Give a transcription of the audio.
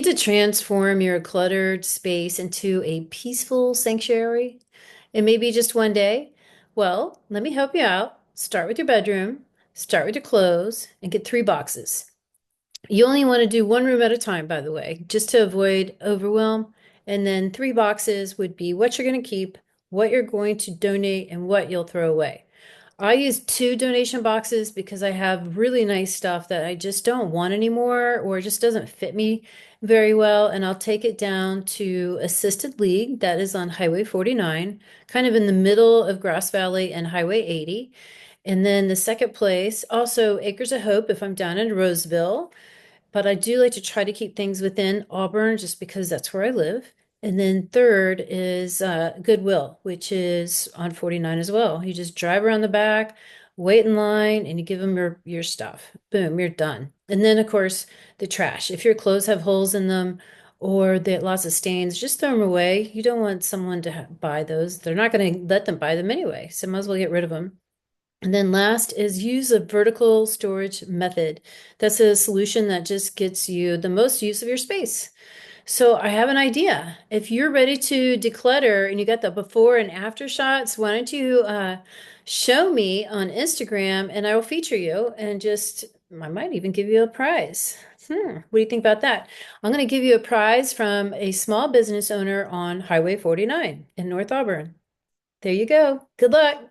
To transform your cluttered space into a peaceful sanctuary, and maybe just one day? Well, let me help you out. Start with your bedroom, start with your clothes, and get 3 boxes. You only want to do one room at a time, by the way, just to avoid overwhelm. And then 3 boxes would be what you're going to keep, what you're going to donate, and what you'll throw away. I use 2 donation boxes because I have really nice stuff that I just don't want anymore or it just doesn't fit me very well. And I'll take it down to Assisted League that is on Highway 49, kind of in the middle of Grass Valley and Highway 80. And then the second place, also Acres of Hope if I'm down in Roseville. But I do like to try to keep things within Auburn just because that's where I live. And then third is Goodwill, which is on 49 as well. You just drive around the back, wait in line, and you give them your stuff. Boom, you're done. And then, of course, the trash. If your clothes have holes in them or they have lots of stains, just throw them away. You don't want someone to buy those. They're not going to let them buy them anyway, so might as well get rid of them. And then last is use a vertical storage method. That's a solution that just gets you the most use of your space. So I have an idea. If you're ready to declutter and you got the before and after shots, why don't you show me on Instagram and I will feature you and just, I might even give you a prize. What do you think about that? I'm going to give you a prize from a small business owner on Highway 49 in North Auburn. There you go. Good luck.